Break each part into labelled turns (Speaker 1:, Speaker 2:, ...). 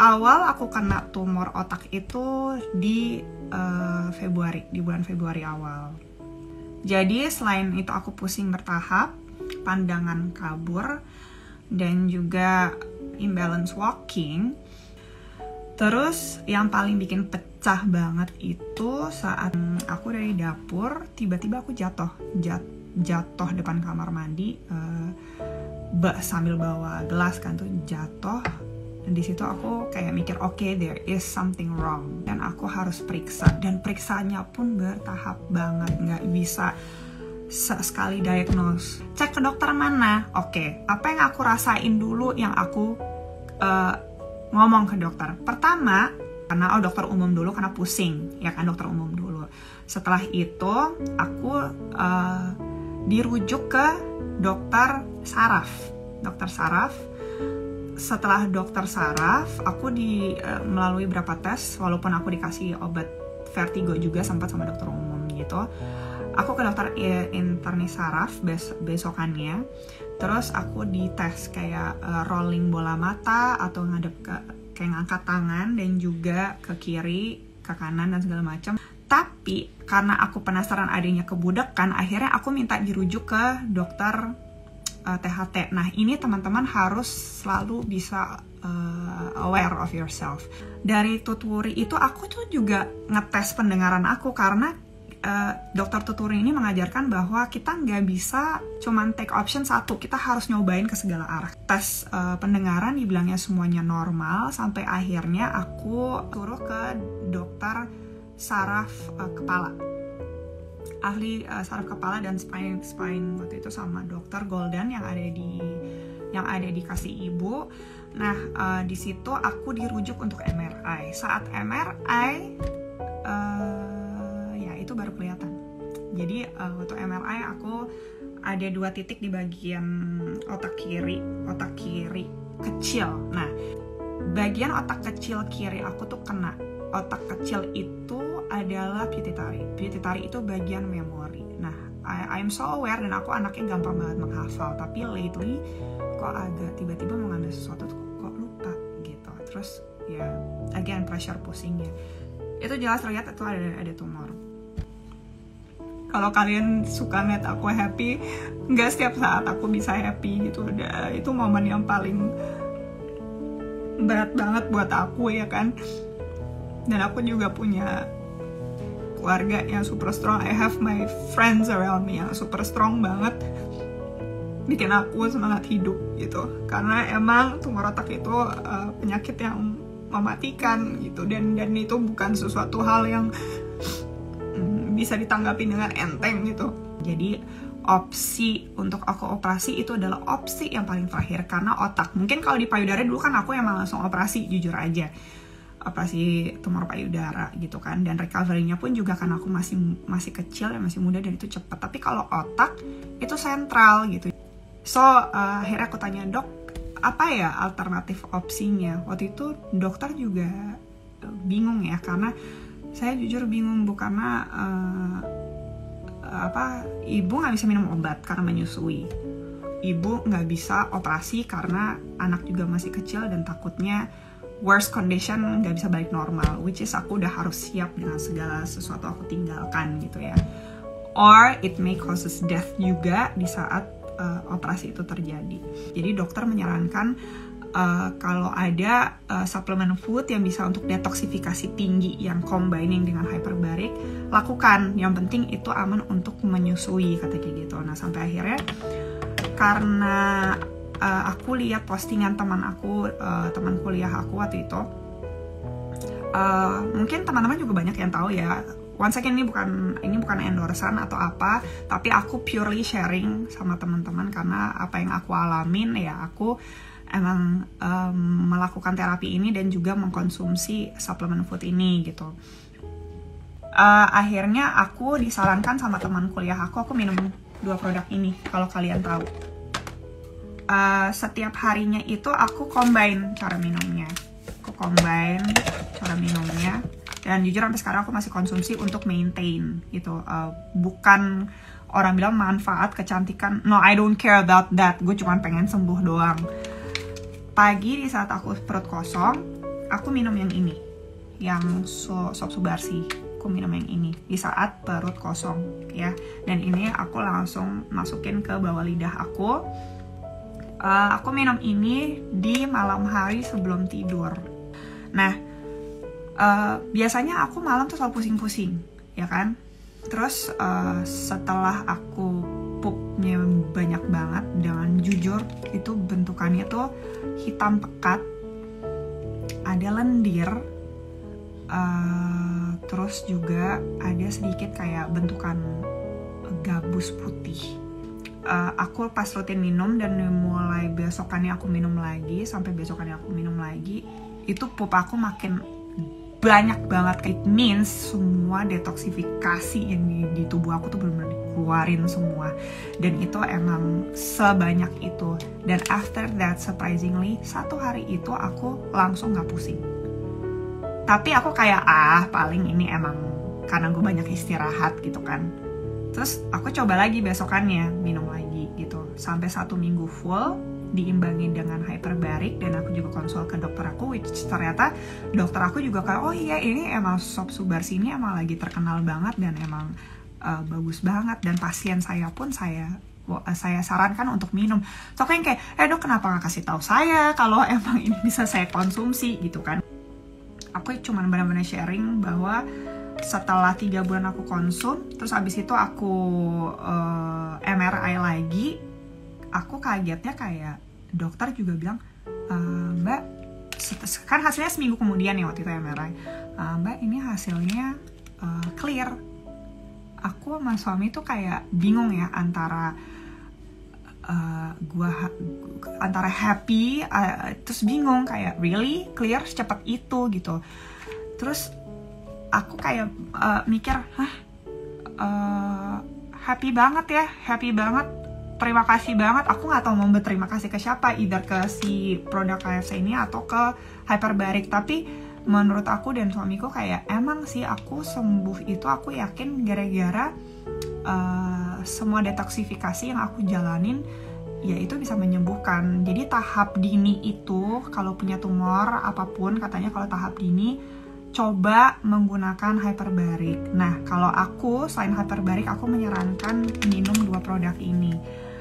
Speaker 1: awal aku kena tumor otak itu di Februari, di bulan Februari awal. Jadi selain itu aku pusing bertahap, pandangan kabur, dan juga imbalance walking. Terus yang paling bikin pecah banget itu saat aku dari dapur, tiba-tiba aku jatuh depan kamar mandi, sambil bawa gelas kan tuh jatuh. Dan di situ aku kayak mikir, oke, there is something wrong dan aku harus periksa. Dan periksanya pun bertahap banget, nggak bisa sekali diagnose. Cek ke dokter mana? Oke, apa yang aku rasain dulu yang aku ngomong ke dokter. Pertama, karena dokter umum dulu karena pusing, ya kan, dokter umum dulu. Setelah itu aku dirujuk ke dokter saraf. Setelah dokter saraf, aku melalui beberapa tes, walaupun aku dikasih obat vertigo juga sempat sama dokter umum gitu. Aku ke dokter internis saraf besokannya. Terus aku dites kayak rolling bola mata atau ngadep kayak ngangkat tangan dan juga ke kiri, ke kanan dan segala macam. Tapi karena aku penasaran adanya kebudekan, akhirnya aku minta dirujuk ke dokter THT. Nah, ini teman-teman harus selalu bisa aware of yourself. Dari tuturi itu aku tuh juga ngetes pendengaran aku karena dokter tuturi ini mengajarkan bahwa kita nggak bisa cuman take option satu, kita harus nyobain ke segala arah. Tes pendengaran dibilangnya semuanya normal, sampai akhirnya aku suruh ke dokter saraf kepala, ahli saraf kepala dan spine waktu itu sama dokter Golden yang ada di Kasih Ibu. Nah, di situ aku dirujuk untuk MRI. Saat MRI ya itu baru kelihatan. Jadi waktu MRI aku ada 2 titik di bagian otak kiri kecil. Nah, bagian otak kecil kiri aku tuh kena. Otak kecil itu adalah pituitary. Pituitary itu bagian memori. Nah, I'm so aware dan aku anaknya gampang banget menghafal. Tapi lately kok agak tiba-tiba mengambil sesuatu tuh kok lupa gitu. Terus ya again pressure pusingnya. Itu jelas terlihat itu ada tumor. Kalau kalian suka ngeliat aku happy, nggak setiap saat aku bisa happy gitu. Itu momen yang paling berat banget buat aku ya kan. Dan aku juga punya keluarga yang super strong. I have my friends around me yang super strong banget, bikin aku semangat hidup gitu. Karena emang tumor otak itu penyakit yang mematikan gitu, dan itu bukan sesuatu hal yang bisa ditanggapi dengan enteng gitu. Jadi opsi untuk aku operasi itu adalah opsi yang paling terakhir karena otak. Mungkin kalau di payudara dulu kan aku emang langsung operasi, jujur aja. Operasi tumor payudara gitu kan, dan recovery-nya pun juga karena aku masih kecil dan masih muda dan itu cepat. Tapi kalau otak itu sentral gitu. So akhirnya aku tanya, dok, apa ya alternatif opsinya? Waktu itu dokter juga bingung ya, karena saya jujur bingung karena ibu nggak bisa minum obat karena menyusui. Ibu nggak bisa operasi karena anak juga masih kecil dan takutnya worst condition nggak bisa balik normal, which is aku udah harus siap dengan segala sesuatu aku tinggalkan gitu ya. Or it may causes death juga di saat operasi itu terjadi. Jadi dokter menyarankan kalau ada suplemen food yang bisa untuk detoksifikasi tinggi yang combining dengan hyperbaric, lakukan. Yang penting itu aman untuk menyusui, kata kayak gitu. Nah sampai akhirnya karena aku lihat postingan teman kuliah aku waktu itu, mungkin teman-teman juga banyak yang tahu ya. Once again, ini bukan endorsean atau apa, tapi aku purely sharing sama teman-teman karena apa yang aku alamin ya, aku emang melakukan terapi ini dan juga mengkonsumsi suplemen food ini gitu. Akhirnya aku disarankan sama teman kuliah aku minum 2 produk ini. Kalau kalian tahu, setiap harinya itu aku combine cara minumnya. Dan jujur sampai sekarang aku masih konsumsi untuk maintain gitu. Bukan orang bilang manfaat kecantikan. No, I don't care about that. Gue cuma pengen sembuh doang. Pagi di saat aku perut kosong, aku minum yang ini, yang Sob Subarsi. Aku minum yang ini di saat perut kosong ya, dan ini aku langsung masukin ke bawah lidah aku. Aku minum ini di malam hari sebelum tidur. Nah, biasanya aku malam tuh selalu pusing-pusing ya kan. Terus setelah aku pupnya banyak banget, dengan jujur itu bentukannya tuh hitam pekat, ada lendir, terus juga ada sedikit kayak bentukan gabus putih. Aku pas rutin minum dan mulai besokannya aku minum lagi, sampai besokannya aku minum lagi, itu pup aku makin banyak banget. It means semua detoksifikasi yang di tubuh aku tuh benar-benar dikeluarin semua, dan itu emang sebanyak itu. Dan after that, surprisingly, 1 hari itu aku langsung gak pusing. Tapi aku kayak paling ini emang karena gue banyak istirahat gitu kan. Terus aku coba lagi besokannya minum lagi gitu, sampai 1 minggu full diimbangi dengan hyperbarik. Dan aku juga konsul ke dokter aku, which ternyata dokter aku juga kayak, oh iya ini emang Sob Subarsi ini emang lagi terkenal banget dan emang bagus banget, dan pasien saya pun saya sarankan untuk minum. So yang kayak, dok kenapa gak kasih tahu saya kalau emang ini bisa saya konsumsi gitu kan. Aku cuman benar-benar sharing bahwa setelah 3 bulan aku konsum, terus abis itu aku MRI lagi, aku kagetnya kayak dokter juga bilang, Mbak, kan hasilnya seminggu kemudian ya waktu itu MRI, Mbak ini hasilnya clear. Aku sama suami tuh kayak bingung ya, antara antara happy, terus bingung kayak really clear secepat itu gitu. Terus aku kayak mikir, happy banget, terima kasih banget. Aku nggak tahu mau berterima kasih ke siapa, either ke si produk KFC ini atau ke hyperbarik. Tapi menurut aku dan suamiku kayak, emang sih aku sembuh itu aku yakin gara-gara semua detoksifikasi yang aku jalanin, ya itu bisa menyembuhkan. Jadi tahap dini itu, kalau punya tumor apapun, katanya kalau tahap dini coba menggunakan hyperbarik. Nah, kalau aku selain hyperbarik, aku menyarankan minum 2 produk ini.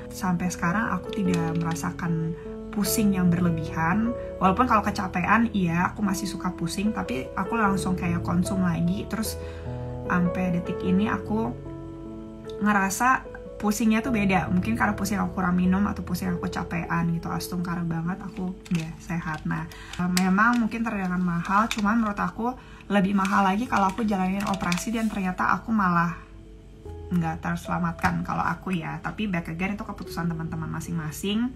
Speaker 1: Sampai sekarang aku tidak merasakan pusing yang berlebihan. Walaupun kalau kecapean, iya aku masih suka pusing, tapi aku langsung kayak konsum lagi. Terus sampai detik ini aku ngerasa pusingnya tuh beda. Mungkin karena pusing aku kurang minum atau pusing aku capean gitu. Astungkar banget, aku udah sehat. Nah, memang mungkin terdengar mahal, cuman menurut aku lebih mahal lagi kalau aku jalanin operasi dan ternyata aku malah nggak terselamatkan kalau aku ya. Tapi back again itu keputusan teman-teman masing-masing.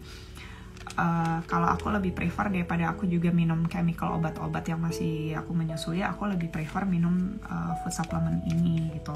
Speaker 1: Kalau aku lebih prefer daripada aku juga minum chemical obat-obat yang masih aku menyusui, aku lebih prefer minum food supplement ini gitu.